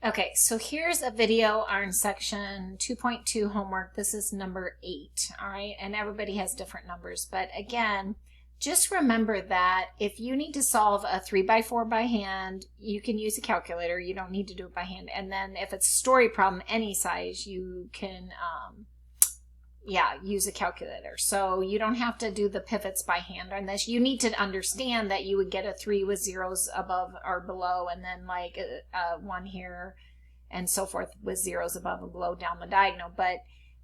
Okay, so here's a video on section 2.2 homework. This is number 8, all right? And everybody has different numbers, but again, just remember that if you need to solve a 3x4 by hand, you can use a calculator. You don't need to do it by hand. And then if it's a story problem, any size, you can, use a calculator. So you don't have to do the pivots by hand on this. You need to understand that you would get a 3 with zeros above or below, and then like a 1 here and so forth with zeros above and below down the diagonal. But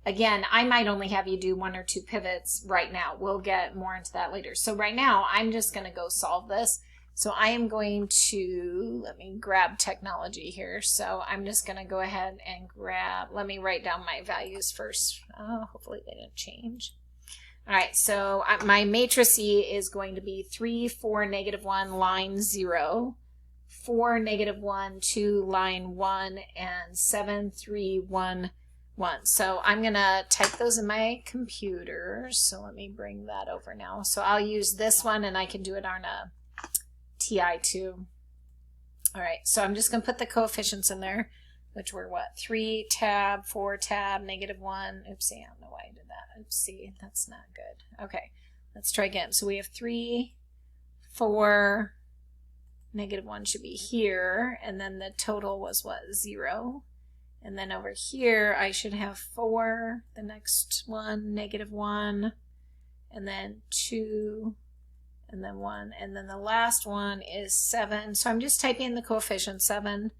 again, I might only have you do 1 or 2 pivots right now. We'll get more into that later. So right now, I'm just going to go solve this. So I am going to, let me grab technology here. So I'm just going to go ahead and grab, let me write down my values first. Oh, hopefully they didn't change. All right, so my matrix E is going to be 3, 4, -1, line 0, 4, -1, 2, line 1, and 7, 3, 1, 1. So I'm going to type those in my computer. So let me bring that over now. So I'll use this one, and I can do it on a TI too. All right, so I'm just going to put the coefficients in there, which were what? 3 tab, 4 tab, -1. Oopsie, I don't know why I did that. Oopsie, that's not good. Okay, let's try again. So we have 3, 4, -1 should be here, and then the total was what? 0. And then over here, I should have 4, the next one, -1, and then 2, and then 1, and then the last one is 7. So I'm just typing in the coefficient, 7,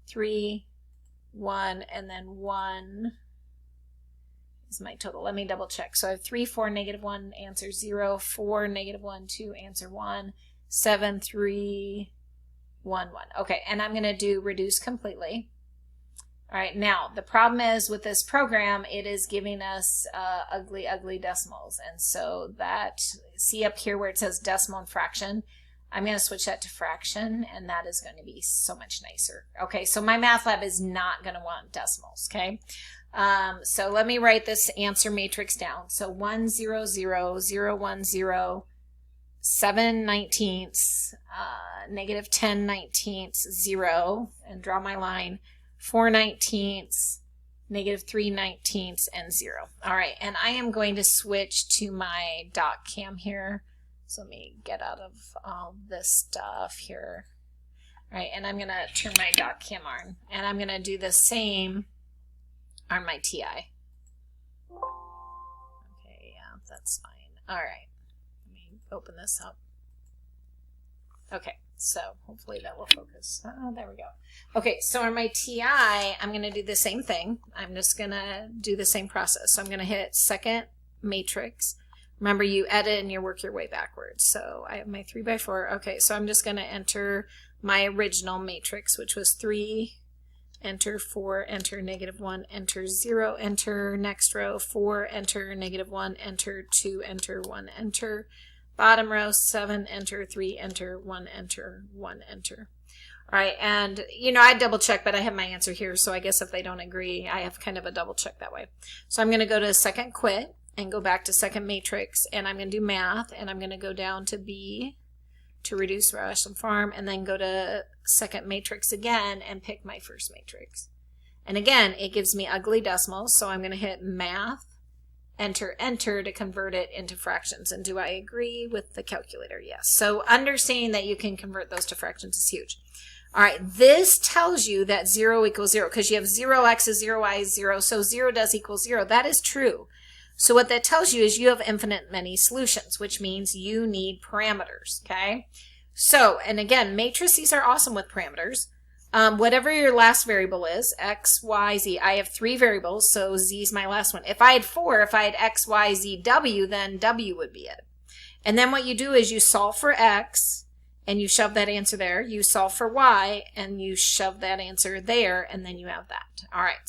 3, 1, and then 1 is my total. Let me double check. So I have 3, 4, -1, answer 0, 4, -1, 2, answer 1, 7, 3, 1, 1. Okay, and I'm going to do reduce completely. All right, now the problem is with this program, it is giving us ugly decimals. And so that, see up here where it says decimal and fraction, I'm going to switch that to fraction, and that is going to be so much nicer. Okay, so my math lab is not going to want decimals, okay? So let me write this answer matrix down. So 1, 0, 0, 0, 1, 0, 7 19ths, -10 19ths, 0, and draw my line. 4 19ths, -3 19ths, and 0. All right, and I am going to switch to my doc cam here. So let me get out of all this stuff here. All right, and I'm going to turn my doc cam on, and I'm going to do the same on my TI. Okay, yeah, that's fine. All right, let me open this up. Okay. So hopefully that will focus. Oh, there we go. Okay, so on my TI, I'm going to do the same thing. I'm just going to do the same process. So I'm going to hit second matrix. Remember, you edit and you work your way backwards. So I have my 3x4. Okay, so I'm just going to enter my original matrix, which was 3, enter 4, enter -1, enter 0, enter next row, 4, enter -1, enter 2, enter 1, enter. Bottom row, 7, enter, 3, enter, 1, enter, 1, enter. All right, and you know, I double check, but I have my answer here, so I guess if they don't agree, I have kind of a double check that way. So I'm going to go to second quit and go back to second matrix, and I'm going to do math, and I'm going to go down to B to reduce rational form, and then go to second matrix again and pick my first matrix. And again, it gives me ugly decimals, so I'm going to hit math, enter, enter to convert it into fractions. And do I agree with the calculator? Yes. So understanding that you can convert those to fractions is huge. All right, this tells you that 0 equals 0 because you have 0x is 0, y is 0, so 0 does equal 0. That is true. So what that tells you is you have infinite many solutions, which means you need parameters, okay? So, and again, matrices are awesome with parameters. Whatever your last variable is, x, y, z, I have 3 variables, so z is my last one. If I had 4, if I had x, y, z, w, then w would be it. And then what you do is you solve for x, and you shove that answer there. You solve for y, and you shove that answer there, and then you have that. All right,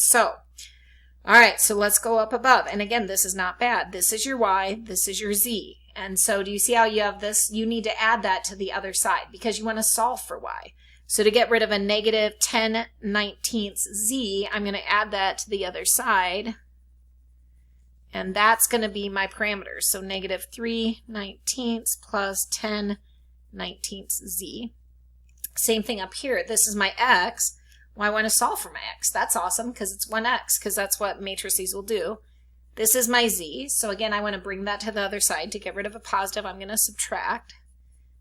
so let's go up above. And again, this is not bad. This is your y, this is your z. And so do you see how you have this? You need to add that to the other side because you want to solve for y. So to get rid of a -10 19ths z, I'm going to add that to the other side. And that's going to be my parameters. So -3 19ths plus 10 19ths z. Same thing up here. This is my x. Well, I want to solve for my x. That's awesome because it's 1x, because that's what matrices will do. This is my z. So again, I want to bring that to the other side. To get rid of a positive, I'm going to subtract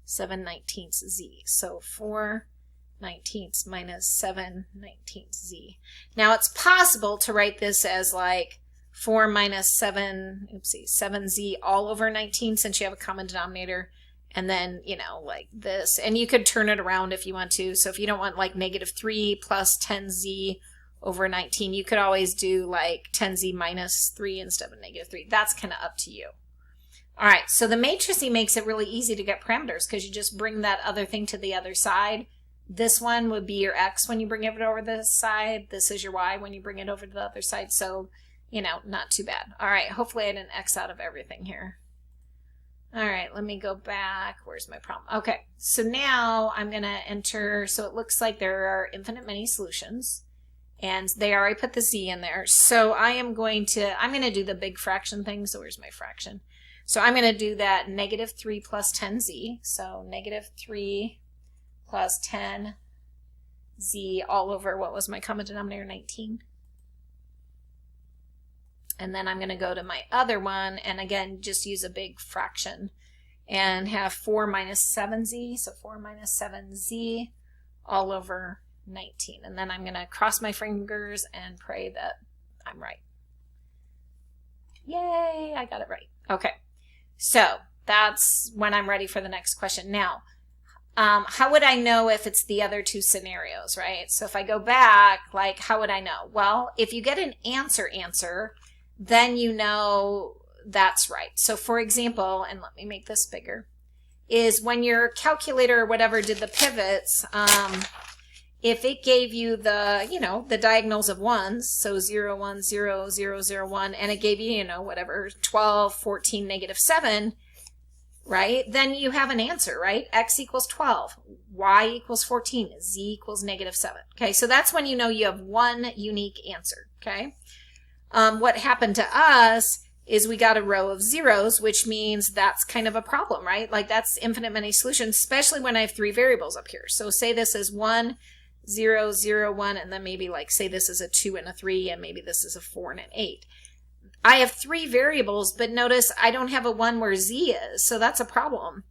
7/19 z. So 4/19 minus 7/19 z. Now it's possible to write this as like 4 minus 7z all over 19, since you have a common denominator. And then, you know, like this. And you could turn it around if you want to. So if you don't want like -3 plus 10z over 19, you could always do like 10z minus 3 instead of -3. That's kind of up to you. All right, so the matricing makes it really easy to get parameters because you just bring that other thing to the other side. This one would be your x when you bring it over this side. This is your y when you bring it over to the other side. So, you know, not too bad. All right, hopefully I didn't x out of everything here. All right, let me go back. Where's my problem? Okay, so now I'm going to enter, so it looks like there are infinite many solutions, and they already put the z in there. So I'm going to do the big fraction thing. So where's my fraction? So I'm going to do that -3 plus 10z. So -3 plus 10z all over, what was my common denominator, 19? And then I'm going to go to my other one, and again, just use a big fraction and have 4 minus 7z, so 4 minus 7z all over 19. And then I'm going to cross my fingers and pray that I'm right. Yay, I got it right. Okay, so that's when I'm ready for the next question. Now, how would I know if it's the other two scenarios, right? So if I go back, like, how would I know? Well, if you get an answer, then you know that's right. So for example, and let me make this bigger, is when your calculator or whatever did the pivots, if it gave you the, you know, the diagonals of ones, so 0, 1, 0, 0, 0, 1, and it gave you, you know, whatever, 12, 14, -7, right? Then you have an answer, right? X equals 12, Y equals 14, Z equals -7. Okay, so that's when you know you have one unique answer, okay? What happened to us is we got a row of zeros, which means that's kind of a problem, right? Like that's infinite many solutions, especially when I have 3 variables up here. So say this is 1, 0, 0, 1, and then maybe like say this is a 2 and a 3, and maybe this is a 4 and an 8. I have 3 variables, but notice I don't have a 1 where z is, so that's a problem.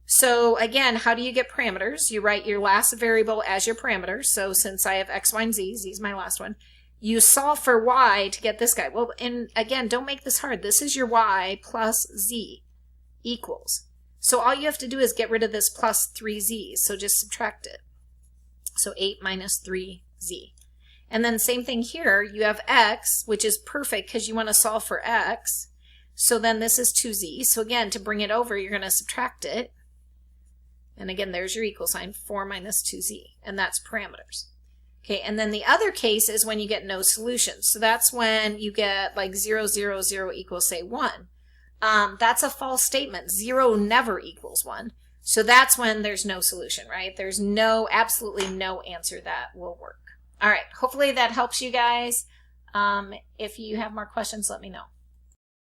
So again, how do you get parameters? You write your last variable as your parameter. So since I have x, y, and z, z is my last one. You solve for y to get this guy. Well, and again, don't make this hard. This is your y plus z equals. So all you have to do is get rid of this plus 3z. So just subtract it. So 8 minus 3z. And then same thing here. You have x, which is perfect because you want to solve for x. So then this is 2z. So again, to bring it over, you're going to subtract it. And again, there's your equal sign, 4 minus 2z. And that's parameters. Okay, and then the other case is when you get no solution. So that's when you get like 0, 0, 0 equals, say, 1. That's a false statement. 0 never equals 1. So that's when there's no solution, right? There's absolutely no answer that will work. All right, hopefully that helps you guys. If you have more questions, let me know.